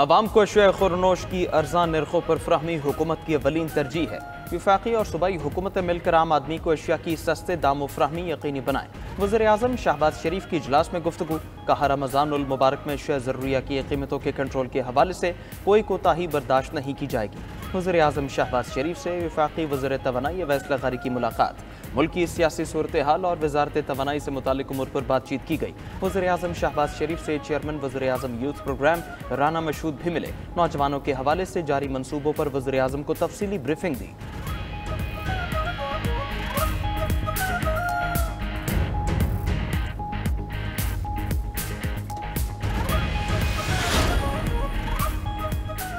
अवाम को अशिया खुरनोश की अर्ज़ान नरखों पर फराहमी हुकूमत की अवलीन तरजीह है। वफाकी और सूबाई हुकूमतें मिलकर आम आदमी को अशिया की सस्ते दामों फराहमी यकीनी बनाएं। वज़ीर-ए-आज़म शहबाज शरीफ की इजलास में गुफ्तगू। कहा, रमज़ानुल मुबारक में अशिया ज़रूरिया की कीमतों के कंट्रोल के हवाले से कोई कोताही बर्दाश्त नहीं की जाएगी। वज़ीर-ए-आज़म शहबाज शरीफ से वफाकी वज़ीर तवानाई अवैस लग़ारी की मुलाकात। मुल्क की सियासी सूरत हाल और वज़ारत तवानाई से मुतालिक उमूर पर बातचीत की गई। वज़ीर-ए-आज़म शहबाज शरीफ से चेयरमैन वज़ीर-ए-आज़म यूथ प्रोग्राम राना मशहूद भी मिले। नौजवानों के हवाले से जारी मंसूबों पर वज़ीर-ए-आज़म को तफसीली ब्रीफिंग दी।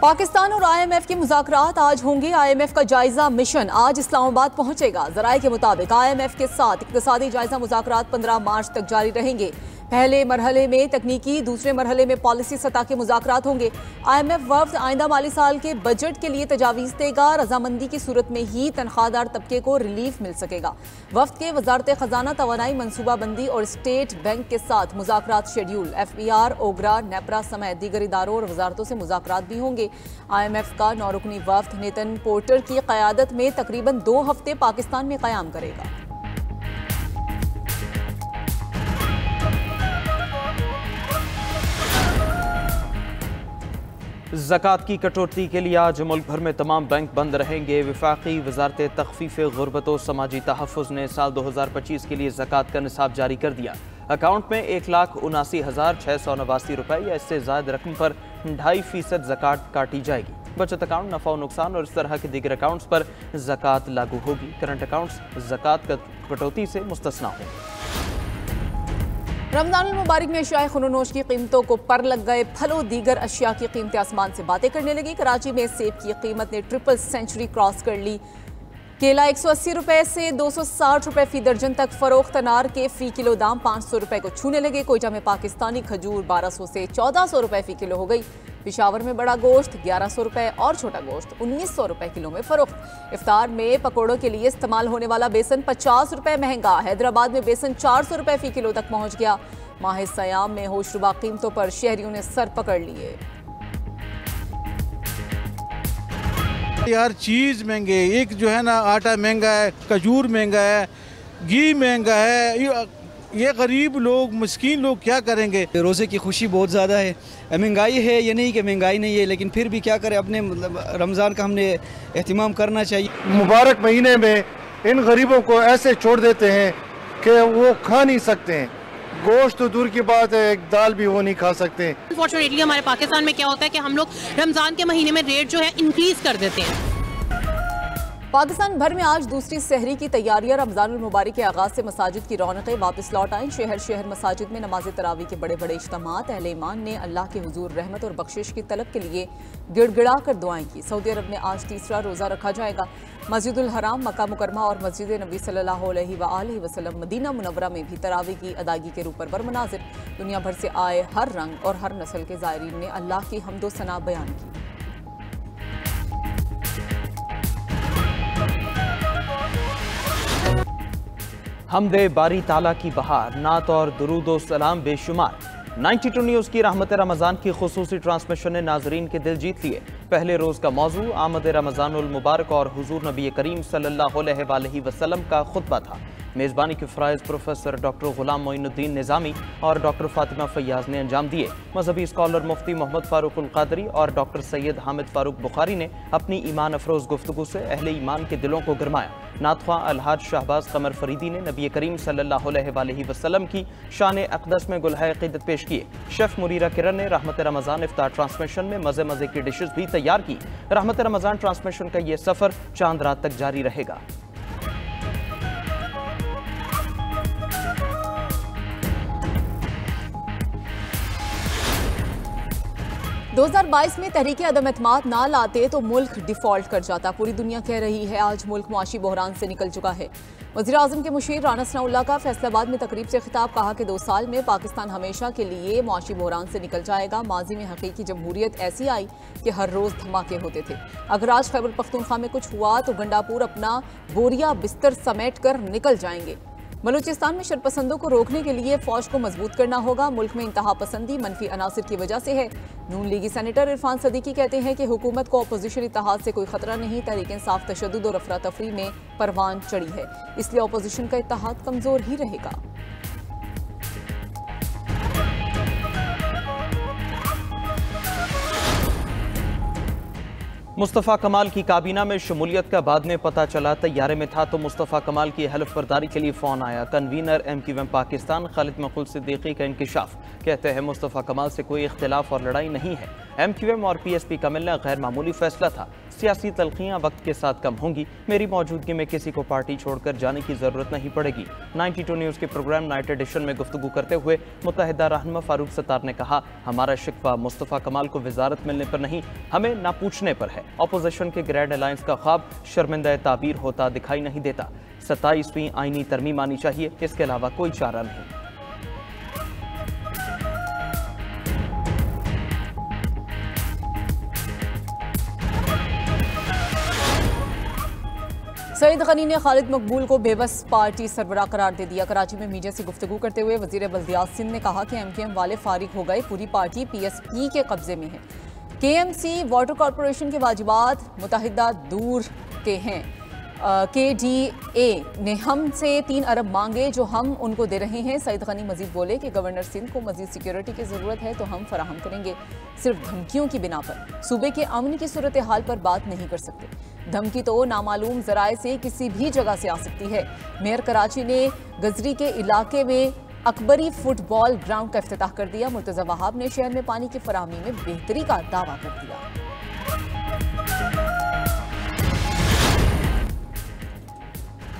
पाकिस्तान और IMF के मुज़ाकरात आज होंगे। IMF का जायजा मिशन आज इस्लामाबाद पहुंचेगा। ज़राए के मुताबिक IMF के साथ इक़्तिसादी जायजा मुज़ाकरात 15 मार्च तक जारी रहेंगे। पहले मरहले में तकनीकी, दूसरे मरहले में पॉलिसी सतह के मुज़ाकरात होंगे। IMF वफ़द आइंदा माली साल के बजट के लिए तजावीज़ देगा। रजामंदी की सूरत में ही तनख्वाहदार तबके को रिलीफ मिल सकेगा। वफ़द के वज़ारत ख़जाना, तवानाई, मनसूबाबंदी और स्टेट बैंक के साथ मुज़ाकरात शेड्यूल। FBR, ओगरा, नेपरा समेत दीगर इदारों और वजारतों से मुज़ाकरात भी होंगे। IMF का 9 रुकनी वफ़द नेतन पोर्टर की क़यादत में तकरीबन 2 हफ्ते पाकिस्तान में क़याम करेगा। ज़कात की कटौती के लिए आज मुल्क भर में तमाम बैंक बंद रहेंगे। वफाकी वज़ारत तख़फ़ीफ़ ग़ुरबत व समाजी तहफ़्फ़ुज़ ने साल 2025 के लिए ज़कात का निसाब जारी कर दिया। अकाउंट में 1,79,689 रुपये या इससे ज़ायद रकम पर 2.5% ज़कात काटी जाएगी। बचत अकाउंट, नफ़ा व नुकसान और इस तरह के दीगर अकाउंट्स पर ज़कात लागू होगी। करंट अकाउंट्स ज़कात कटौती से मुस्तस्ना होंगे। रमज़ानुल मुबारक में अशिया खुनोश की कीमतों को पर लग गए। फलों दीगर अशिया की कीमतें आसमान से बातें करने लगी। कराची में सेब की कीमत ने ट्रिपल सेंचुरी क्रॉस कर ली। केला 180 रुपये से 260 रुपये फी दर्जन तक फरोख्त। अनार के फ़ी किलो दाम 500 रुपये को छूने लगे। कोयटा में पाकिस्तानी खजूर 1200 से 1400 रुपये फ़ी किलो हो गई। पिशावर में बड़ा गोश्त 1100 रुपये और छोटा गोश्त 1900 रुपये किलो में फरोख्त। इफ्तार में पकौड़ों के लिए इस्तेमाल होने वाला बेसन 50 रुपये महंगा। हैदराबाद में बेसन 400 रुपये फ़ी किलो तक पहुँच गया। माह सयाम में होशरुबा कीमतों पर शहरियों ने सर पकड़ लिए। हर चीज़ महंगे, एक जो है ना आटा महंगा है, खजूर महंगा है, घी महंगा है। ये गरीब लोग, मस्कीन लोग क्या करेंगे। रोज़े की खुशी बहुत ज़्यादा है। महंगाई है, ये नहीं कि महंगाई नहीं है, लेकिन फिर भी क्या करें, अपने मतलब रमज़ान का हमने एहतिमाम करना चाहिए। मुबारक महीने में इन गरीबों को ऐसे छोड़ देते हैं कि वो खा नहीं सकते हैं। गोश्त तो दूर की बात है, एक दाल भी वो नहीं खा सकते। अनफॉर्चुनेटली हमारे पाकिस्तान में क्या होता है कि हम लोग रमज़ान के महीने में रेट जो है इंक्रीज कर देते हैं। पाकिस्तान भर में आज दूसरी सहरी की तैयारियां। रमज़ानुल मुबारक के आगाज़ से मसाजिद की रौनकें वापस लौट आईं। शहर शहर मसाजिद में नमाज तरावी के बड़े बड़े इज्तिमात। अहले ईमान ने अल्लाह के हुजूर रहमत और बख्शिश की तलब के लिए गिड़गिड़ा कर दुआएं की। सऊदी अरब में आज तीसरा रोज़ा रखा जाएगा। मस्जिदुल हराम, मक्का मुकरमा और मस्जिद नबी सल्लल्लाहु अलैहि वसल्लम मदीना मुनव्वरा में भी तरावी की अदायगी के रूप पर मनाजिर। दुनिया भर से आए हर रंग और हर नस्ल के ज़ायरीन ने अल्लाह की हम्दो सना बयान की। हमदे बारी ताला की बहार, नात और दुरूद सलाम बेशुमार। 92 न्यूज़ की रहमत रमज़ान की खुसूसी ट्रांसमिशन ने नाजरीन के दिल जीत लिए। पहले रोज़ का मौजू आमद रमज़ानुल मुबारक और हुजूर नबी करीम सल्लल्लाहु अलैहि वसल्लम का खुतबा था। मेज़बानी के फ़राइज़ प्रोफेसर डॉक्टर ग़ुलाम मोइनुद्दीन निज़ामी और डॉक्टर फ़ातिमा फ़ैयाज़ ने अंजाम दिए। मजहबी स्कॉलर मुफ्ती मोहम्मद फ़ारूक़ुल क़ादरी और डॉक्टर सैयद हामिद फ़ारूक बुखारी ने अपनी ईमान अफरोज़ गुफ्तगू से अहले ईमान के दिलों को गरमाया। नातख़्वां अलहाज शहबाज कमर फरीदी ने नबी करीम सल्लल्लाहु अलैहि वसल्लम की शान अक़दस में गुलहाए क़ीदत पेश किए। शेफ़ मुरीरा किरण ने रहमत रमज़ान इफ्तार ट्रांसमिशन में मज़े मज़े की डिशेज़ भी तैयार की। रहमत रमज़ान ट्रांसमिशन का ये सफ़र चांद रात तक जारी रहेगा। 2022 में तहरीक अदम एतमाद ना लाते तो मुल्क डिफॉल्ट कर जाता। पूरी दुनिया कह रही है आज मुल्क मुआशी बहरान से निकल चुका है। वज़ीर आज़म के मुशीर राना सनाउल्लाह का फैसलाबाद में तकरीब से खिताब। कहा कि 2 साल में पाकिस्तान हमेशा के लिए मुआशी बहरान से निकल जाएगा। माजी में हकीकी जमहूरियत ऐसी आई कि हर रोज़ धमाके होते थे। अगर आज खैबर पख्तूनख्वा में कुछ हुआ तो गंडापुर अपना बोरिया बिस्तर समेट कर निकल जाएंगे। बलूचिस्तान में शरपसंदों को रोकने के लिए फौज को मजबूत करना होगा। मुल्क में इंतहा पसंदी मनफी अनासिर की वजह से है। नून लीगी सेनेटर इरफान सदीकी कहते हैं कि हुकूमत को अपोजिशन इत्तेहाद से कोई खतरा नहीं, तहरीक इंसाफ तशद्दुद और अफरा तफरी में परवान चढ़ी है, इसलिए अपोजिशन का इत्तेहाद कमजोर ही रहेगा। मुस्तफ़ा कमाल की काबीना में शमूलियत का बाद में पता चला। तैयारे में था तो मुस्तफ़ा कमाल की हलफ बर्दारी के लिए फ़ोन आया। कन्वीनर MQM पाकिस्तान खालिद मखूल सिद्दीकी का इंकिशाफ, कहते हैं मुस्तफ़ा कमाल से कोई इख्तिलाफ और लड़ाई नहीं है। MQM और PSP का मिलना गैर मामूली फैसला था। सियासी तलखियाँ वक्त के साथ कम होंगी। मेरी मौजूदगी में किसी को पार्टी छोड़कर जाने की ज़रूरत नहीं पड़ेगी। 92 न्यूज़ के प्रोग्राम नाइट एडिशन में गुफ्तगू करते हुए मुत्तहिदा रहनुमा फारूक सत्तार ने कहा, हमारा शिकवा मुस्तफ़ा कमाल को वजारत मिलने पर नहीं, हमें ना पूछने पर है। अपोजिशन के ग्रैंड अलायंस का ख्वाब शर्मिंदा ताबीर होता दिखाई नहीं देता। 27वीं आईनी तरमीम आनी चाहिए, इसके अलावा कोई चारा नहीं। सईद गनी ने खालिद मकबूल को बेबस पार्टी सरबराह करार दे दिया। कराची में मीडिया से गुफ्तगू करते हुए वजीर बल्दियात सिंध ने कहा कि MQM वाले फारिग हो गए, पूरी पार्टी PSP के कब्जे में है। KMC वाटर कॉरपोरेशन के वाजिबात मुतहिदा दूर के हैं। KDA ने हमसे 3 अरब मांगे जो हम उनको दे रहे हैं। सईद गनी मजीद बोले कि गवर्नर सिंध को मजीद सिक्योरिटी की ज़रूरत है तो हम फराहम करेंगे। सिर्फ धमकियों की बिना पर सूबे के अमन की सूरत हाल पर बात नहीं कर सकते। धमकी तो नामालूम ज़राए से किसी भी जगह से आ सकती है। मेयर कराची ने गजरी के इलाके में अकबरी फुटबॉल ग्राउंड का इफ्तिताह कर दिया। मुर्तज़ा वहाब ने शहर में पानी की फराहमी में बेहतरी का दावा कर दिया।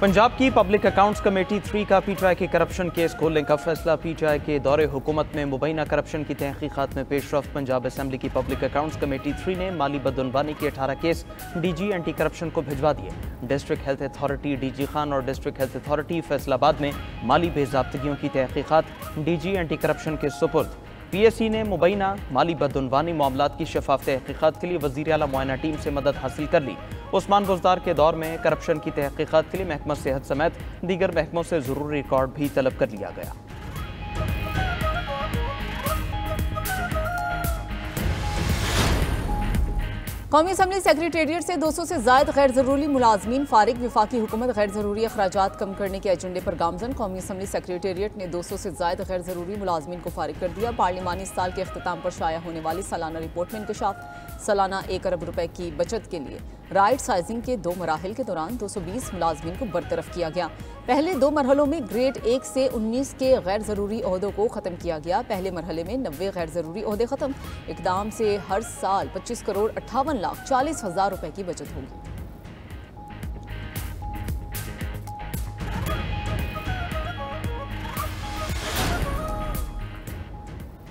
पंजाब की पब्लिक अकाउंट्स कमेटी 3 का PTI के करप्शन केस खोलने का फैसला। PTI के दौरे हुकूमत में मुबैना करप्शन की तहकीकात में पेशरफ्त। पंजाब असेंबली की पब्लिक अकाउंट्स कमेटी 3 ने माली बदअनवानी के 18 केस DG एंटी करप्शन को भिजवा दिए। District health authority DG Khan और डिस्ट्रिक्ट हेल्थ अथॉरिटी फैसलाबाद में माली बेज़ाब्तगियों की तहकीकात DG एंटी करप्शन के सुपुर्द। PSC ने मुबैना माली बदअनवानी मामलात की शफाफ तहकीकात के लिए वज़ीर आला मुआयना टीम से मदद हासिल कर ली। उस्मान बुज़दार के दौर में करप्शन की तहकीकात के लिए महकमा सेहत समेत दीगर महकमों से ज़रूरी रिकॉर्ड भी तलब कर लिया गया। कौमी असम्बली सेक्रेटेरिएट से 200 से ज़ायद गैर ज़रूरी मुलाजमीन फारिग। विफाकी हुकूमत गैर ज़रूरी अखराजात कम करने के एजेंडे पर गामजन। कौमी असम्बली सेक्रेटेरिएट ने 200 से ज़ायद गैर ज़रूरी मुलाजमीन को फारिग कर दिया। पार्लिमानी साल के अख्ताम पर शाया होने वाली सालाना रिपोर्ट में इंकशाफ। सालाना 1 अरब रुपए की बचत के लिए राइट साइजिंग के 2 मराहिल के दौरान 220 मुलाजमीन को बरतरफ किया गया। पहले 2 मरहलों में ग्रेड 1 से 19 के गैर ज़रूरी ओहदों को ख़त्म किया गया। पहले मरहले में 90 गैर ज़रूरी ओहदे ख़त्म। इक़दाम से हर साल 25 करोड़ 58 लाख 40 हज़ार रुपए की बचत होगी।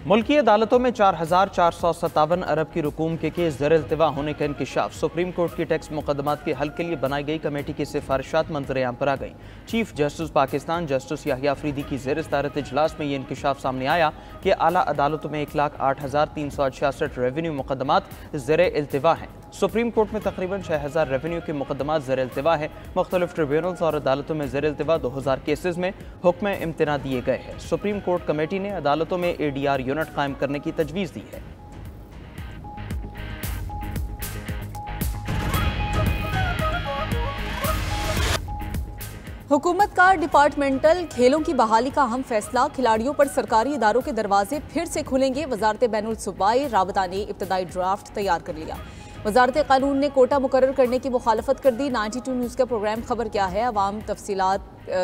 मुल्की अदालतों में 4,457 अरब की रकूम के केस ज़र इल्तिवा होने का इंकिशाफ। सुप्रीम कोर्ट की टैक्स मुकदमात के हल के लिए बनाई गई कमेटी की सिफारिशात मंजर-ए-आम पर आ गई। Chief justice Pakistan justice Yahya Afridi की ज़ेर सदारत इजलास में ये इंकिशाफ सामने आया कि आला अदालतों में 1,08,366 रेवेन्यू मुकदमात ज़र इल्तिवा हैं। सुप्रीम कोर्ट में तकरीबन 6,000 रेवेन्यू के मुकदमात ज़र इल्तिवा है। मुख्तलिफ ट्रिब्यूनल्स और अदालतों में ज़र इल्तिवा 2,000 केसेज में हुक्म इम्तना दिए गए हैं। सुप्रीम कोर्ट कमेटी ने अदालतों में ADR यूनिट कायम करने की तजवीज़ दी है। हुकूमत का डिपार्टमेंटल खेलों की बहाली का अहम फैसला। खिलाड़ियों पर सरकारी इदारों के दरवाजे फिर से खुलेंगे। वजारत बैनुल सूबाई राबता ने इब्तदाई ड्राफ्ट तैयार कर लिया। वजारत कानून ने कोटा मुकर्रर करने की मुखालफत कर दी। 92 न्यूज़ का प्रोग्राम खबर क्या है अवाम तफसीलात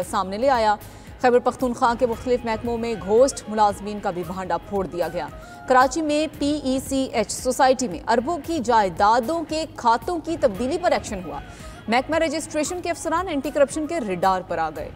सामने ले आया। खैबर पख्तूनख्वा के मुख्तलिफ महकमों में घोस्ट मुलाजमीन का भी भांडा फोड़ दिया गया। कराची में PECH सोसाइटी में अरबों की जायदादों के खातों की तब्दीली पर एक्शन हुआ। महकमा रजिस्ट्रेशन के अफसरान एंटी करप्शन के रिडार पर आ गए।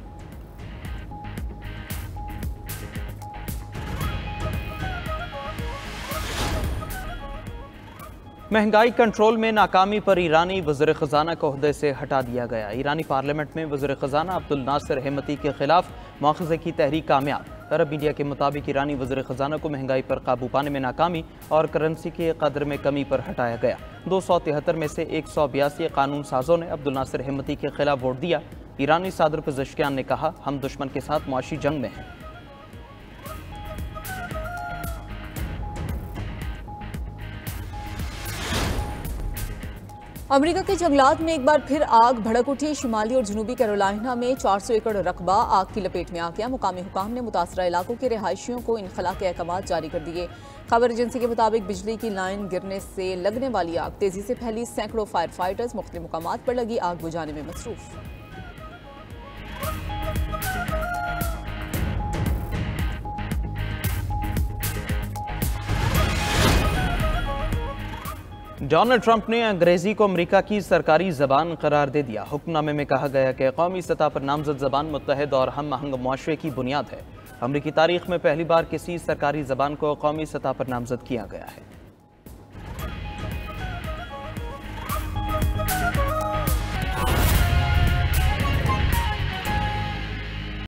महंगाई कंट्रोल में नाकामी पर ईरानी वज़ीर ख़ज़ाना को ओहदे से हटा दिया गया। ईरानी पार्लियामेंट में वज़ीर ख़ज़ाना अब्दुल नासिर हेमती के खिलाफ मुआख़ज़े की तहरीक कामयाब। अरब मीडिया के मुताबिक ईरानी वज़ीर ख़ज़ाना को महंगाई पर काबू पाने में नाकामी और करेंसी के कदर में कमी पर हटाया गया। 273 में से 182 कानून साजों ने अब्दुल नासिर हेमती के खिलाफ वोट दिया। ईरानी सदर पेज़ेश्कियान ने कहा, हम दुश्मन के साथ मुआशी जंग में हैं। अमेरिका के जंगलात में एक बार फिर आग भड़क उठी। शुमाली और जनूबी कैरोलिना में 400 एकड़ रकबा आग की लपेट में आ गया। मुकामी हुकाम ने मुतासरा इलाकों के रिहायशियों को इनखला के अहकाम जारी कर दिए। खबर एजेंसी के मुताबिक बिजली की लाइन गिरने से लगने वाली आग तेजी से फैली। सैकड़ों फायर फाइटर्स मुख्तलिफ मुकामात पर लगी आग बुझाने में मसरूफ। डोनाल्ड ट्रंप ने अंग्रेजी को अमेरिका की सरकारी जबान करार दे दिया। हुक्मनामे में कहा गया कि कौमी सतह पर नामजद जबान मुत्तहद और हम आहंग मुआशरे की बुनियाद है। अमेरिकी तारीख में पहली बार किसी सरकारी जबान को कौमी सतह पर नामजद किया गया है।